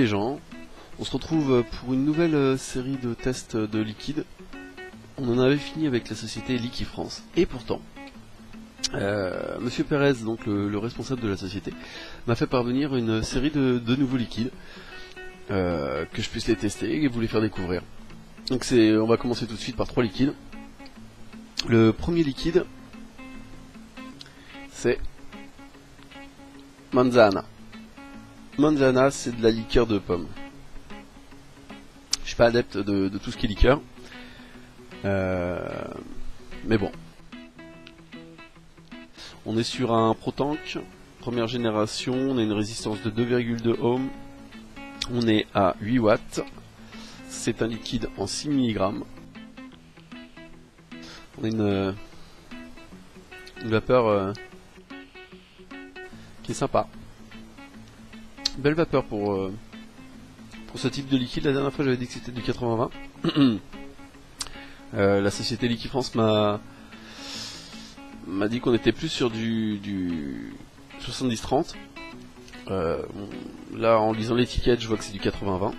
les gens, on se retrouve pour une nouvelle série de tests de liquide. On en avait fini avec la société Liquifrance, et pourtant, Monsieur Pérez, donc le responsable de la société, m'a fait parvenir une série de nouveaux liquides, que je puisse les tester et vous les faire découvrir. Donc on va commencer tout de suite par 3 liquides. Le premier liquide, c'est Manzana. Manzana, c'est de la liqueur de pomme. Je suis pas adepte de tout ce qui est liqueur. Mais bon. On est sur un Pro-Tank, première génération, on a une résistance de 2,2 ohms. On est à 8 watts. C'est un liquide en 6 mg. On a une vapeur qui est sympa. Belle vapeur pour ce type de liquide. La dernière fois j'avais dit que c'était du 80-20. La société Liquifrance m'a dit qu'on était plus sur du 70-30. Là en lisant l'étiquette je vois que c'est du 80-20.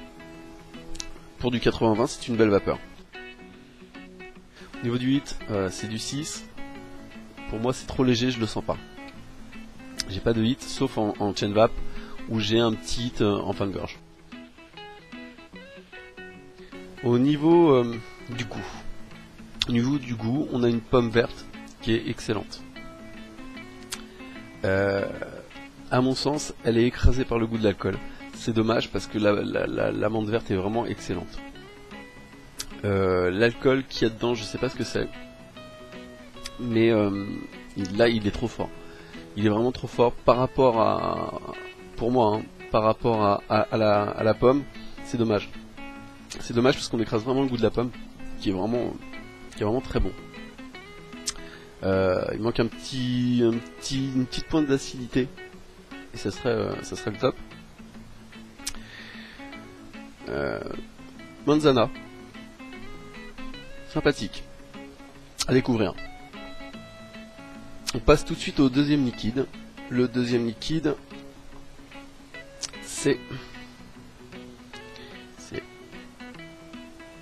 Pour du 80-20 c'est une belle vapeur. Au niveau du 8 c'est du 6. Pour moi c'est trop léger, je le sens pas. J'ai pas de hit sauf en chain vape où j'ai un petit hit en fin de gorge. Au niveau du goût. Au niveau du goût, on a une pomme verte qui est excellente. À mon sens, elle est écrasée par le goût de l'alcool. C'est dommage parce que l'amande verte est vraiment excellente. L'alcool qu'il y a dedans, je sais pas ce que c'est. Mais là, il est trop fort. Il est vraiment trop fort par rapport à... Pour moi, hein, par rapport à la pomme, c'est dommage. C'est dommage parce qu'on écrase vraiment le goût de la pomme, qui est vraiment très bon. Il manque une petite pointe d'acidité, et ça serait le top. Manzana, sympathique, à découvrir. On passe tout de suite au deuxième liquide. Le deuxième liquide, c'est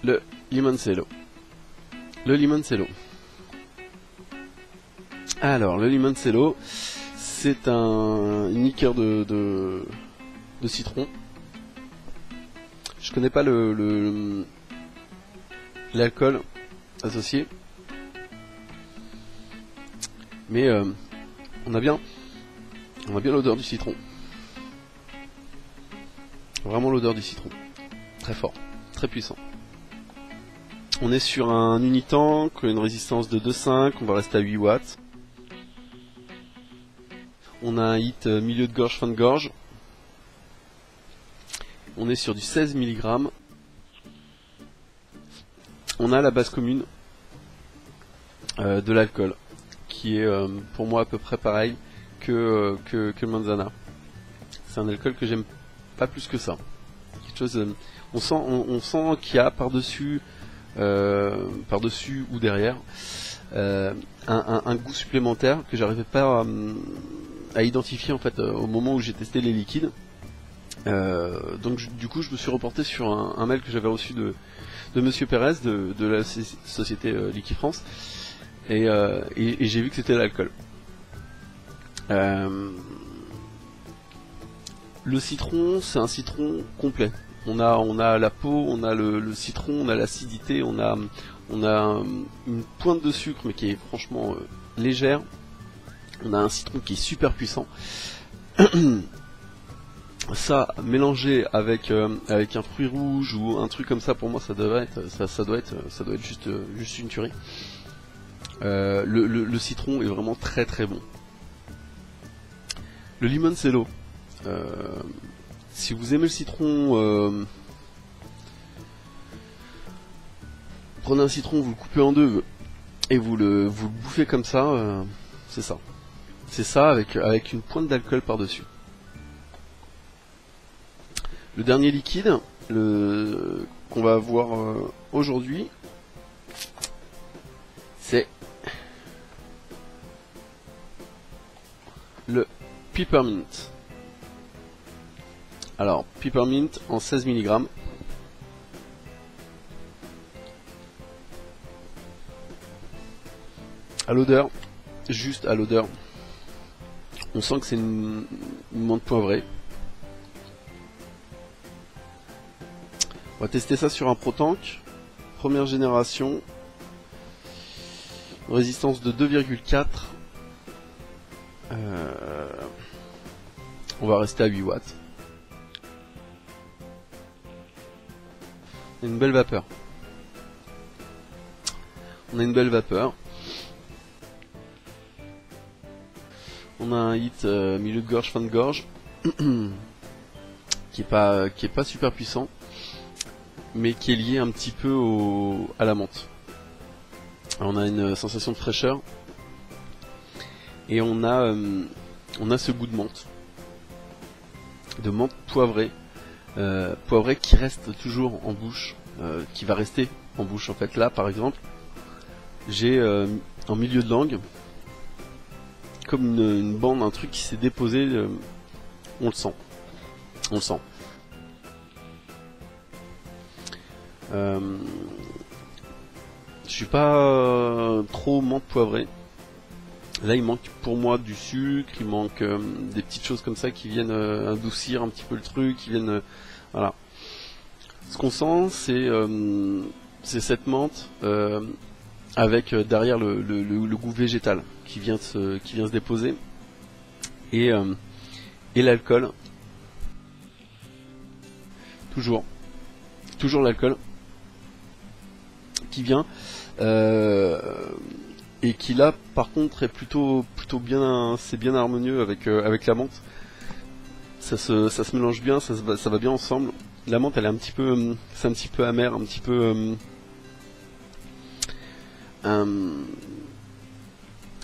le limoncello. Le limoncello. Alors, le limoncello, c'est une liqueur de citron. Je connais pas l'alcool associé. Mais on a bien l'odeur du citron. Vraiment l'odeur du citron. Très fort, très puissant. On est sur un unitank, une résistance de 2,5, on va rester à 8 watts. On a un hit milieu de gorge, fin de gorge. On est sur du 16 mg. On a la base commune de l'alcool, qui est pour moi à peu près pareil que le Manzana. C'est un alcool que j'aime pas plus que ça. Quelque chose, on sent qu'il y a par-dessus ou derrière un goût supplémentaire que j'arrivais pas à identifier en fait au moment où j'ai testé les liquides. Donc du coup je me suis reporté sur un mail que j'avais reçu de Monsieur Pérez de la société Liquifrance et j'ai vu que c'était l'alcool. Le citron, c'est un citron complet. On a la peau, on a le citron, on a l'acidité, on a une pointe de sucre mais qui est franchement légère. On a un citron qui est super puissant. Ça mélangé avec un fruit rouge ou un truc comme ça, pour moi ça doit être juste une tuerie. Le citron est vraiment très très bon. Le limoncello. Si vous aimez le citron, prenez un citron, vous le coupez en deux et vous le bouffez comme ça, c'est ça. C'est ça avec une pointe d'alcool par-dessus. Le dernier liquide qu'on va voir aujourd'hui, c'est le Peppermint. Alors, Peppermint en 16 mg. À l'odeur, juste à l'odeur, on sent que c'est une menthe poivrée. On va tester ça sur un ProTank, première génération, résistance de 2,4. On va rester à 8 watts. On a une belle vapeur. On a un hit milieu de gorge, fin de gorge, qui est pas super puissant, mais qui est lié un petit peu à la menthe. Alors, on a une sensation de fraîcheur et on a ce goût de menthe poivrée, qui reste toujours en bouche, qui va rester en bouche en fait. Là par exemple, j'ai en milieu de langue comme une bande, un truc qui s'est déposé, on le sent. Je suis pas trop menthe poivrée. Là il manque pour moi du sucre, il manque des petites choses comme ça qui viennent adoucir un petit peu le truc, qui viennent voilà. Ce qu'on sent c'est cette menthe avec derrière le goût végétal qui vient se déposer et l'alcool, toujours l'alcool qui vient et qui là par contre est plutôt bien, c'est bien harmonieux avec la menthe. Ça se mélange bien, ça va bien ensemble. La menthe elle est un petit peu amer, un petit peu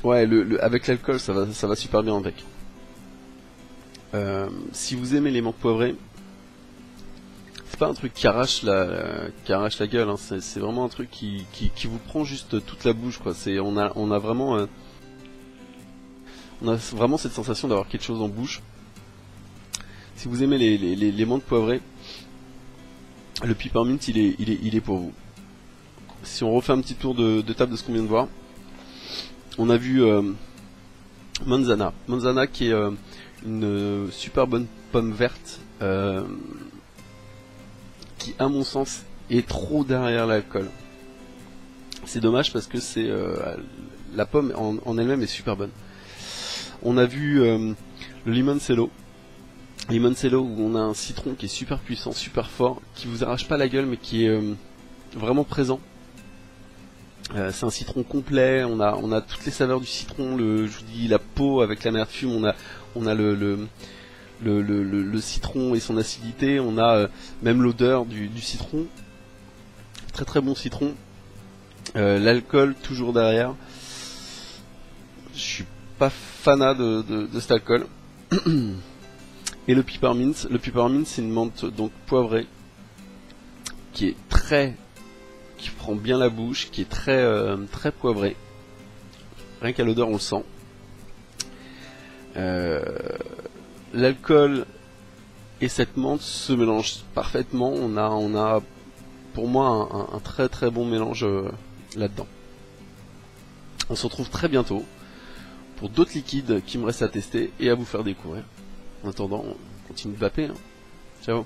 ouais, avec l'alcool ça va super bien avec. Si vous aimez les menthes poivrées, c'est pas un truc qui arrache la gueule, hein. C'est vraiment un truc qui vous prend juste toute la bouche, quoi. On a vraiment cette sensation d'avoir quelque chose en bouche. Si vous aimez les menthes poivrées, le Peppermint il est pour vous. Si on refait un petit tour de table de ce qu'on vient de voir, on a vu Manzana qui est une super bonne pomme verte, qui à mon sens est trop derrière l'alcool. C'est dommage parce que la pomme en elle-même est super bonne. On a vu le Limoncello où on a un citron qui est super puissant, super fort, qui vous arrache pas la gueule mais qui est vraiment présent. C'est un citron complet, on a toutes les saveurs du citron, je vous dis la peau avec l'amertume, on a le citron et son acidité, on a même l'odeur du citron, très très bon citron, l'alcool toujours derrière. Je suis pas fanat de cet alcool. Et le Peppermint c'est une menthe donc poivrée qui prend bien la bouche, qui est très poivrée. Rien qu'à l'odeur on le sent. L'alcool et cette menthe se mélangent parfaitement. On a pour moi un très très bon mélange là-dedans. On se retrouve très bientôt pour d'autres liquides qui me restent à tester et à vous faire découvrir. En attendant, on continue de vaper, hein. Ciao.